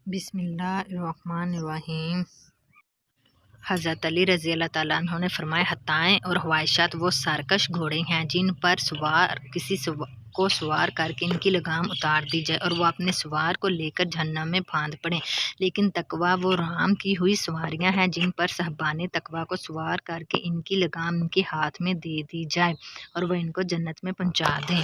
بسم اللہ الرحمن الرحیم۔ حضرت علی رضی اللہ تعالیٰ عنہ نے فرمایا، حتائیں اور خواہشات وہ سرکش گھوڑے ہیں جن پر کسی کو سوار کر کے ان کی لگام اتار دی جائے اور وہ اپنے سوار کو لے کر جہنم میں پھاند پڑیں، لیکن تقویٰ وہ رام کی ہوئی سواریاں ہیں جن پر صاحبان تقویٰ کو سوار کر کے ان کی لگام ان کے ہاتھ میں دے دی جائے اور وہ ان کو جنت میں پہنچا دیں۔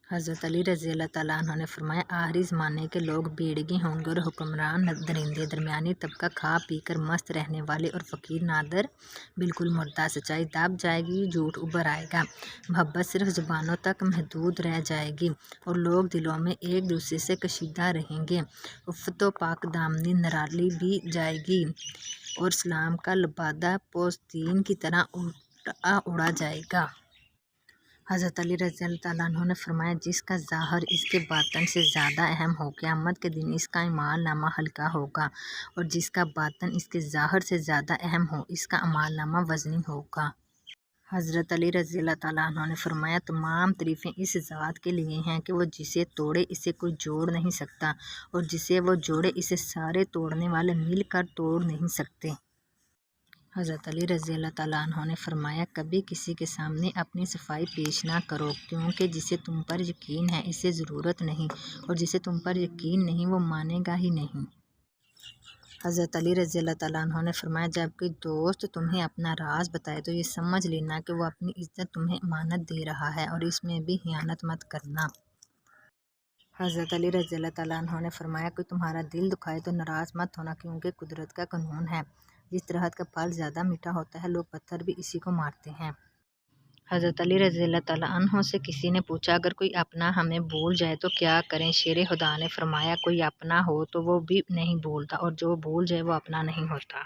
حضرت علی رضی اللہ تعالیٰ عنہ نے فرمایا، آخری زمانے کے لوگ بھیڑگی ہوں گے اور حکمران درندے، درمیانی طبقہ کھا پی کر مست رہنے والے اور فقیر نادر بالکل مردہ، سچائی دب جائے گی، جھوٹ ابھر آئے گا، محبت صرف زبانوں تک محدود رہ جائے گی اور لوگ دلوں میں ایک دوسرے سے کشیدہ رہیں گے، عفت و پاک دامنی نرالی بھی جائے گی اور اسلام کا لبادہ پوستین کی طرح اڑا جائے گا۔ حضرت علی رضی اللہ تعالیٰ عنہ نے فرمایا، جس کا ظاہر اس کے باطن سے زیادہ اہم ہو، قیامت کے دن اس کا اعمال نامہ ہلکا ہوگا، اور جس کا باطن اس کے ظاہر سے زیادہ اہم ہو، اس کا اعمال نامہ وزنی ہوگا۔ حضرت علی رضی اللہ تعالیٰ عنہ نے فرمایا، تمام تعریفیں اس ذات کے لیے ہیں کہ وہ جسے توڑے اسے کوئی جوڑ نہیں سکتا، اور جسے وہ جوڑے اسے سارے توڑنے والے مل کر توڑ نہیں سکتے۔ حضرت علی رضی اللہ تعالیٰ عنہ نے فرمایا، کبھی کسی کے سامنے اپنی صفائی پیش نہ کرو، کیونکہ جسے تم پر یقین ہے اسے ضرورت نہیں، اور جسے تم پر یقین نہیں وہ مانے گا ہی نہیں۔ حضرت علی رضی اللہ تعالیٰ عنہ نے فرمایا، جب کوئی دوست تمہیں اپنا راز بتائے تو یہ سمجھ لینا کہ وہ اپنی عزت تمہیں امانت دے رہا ہے، اور اس میں بھی خیانت مت کرنا۔ حضرت علی رضی اللہ تعالیٰ عنہ نے فرمایا، کوئی تمہارا دل دکھائے تو ناراض مت ہونا، کیونکہ قدرت کا قانون ہے، جس درخت کا پھل زیادہ میٹھا ہوتا ہے لوگ پتھر بھی اسی کو مارتے ہیں۔ حضرت علی رضی اللہ تعالیٰ عنہ سے کسی نے پوچھا، اگر کوئی اپنا ہمیں بھول جائے تو کیا کریں؟ شیر خدا نے فرمایا، کوئی اپنا ہو تو وہ بھی نہیں بھولتا، اور جو بھول جائے وہ اپنا نہیں ہوتا۔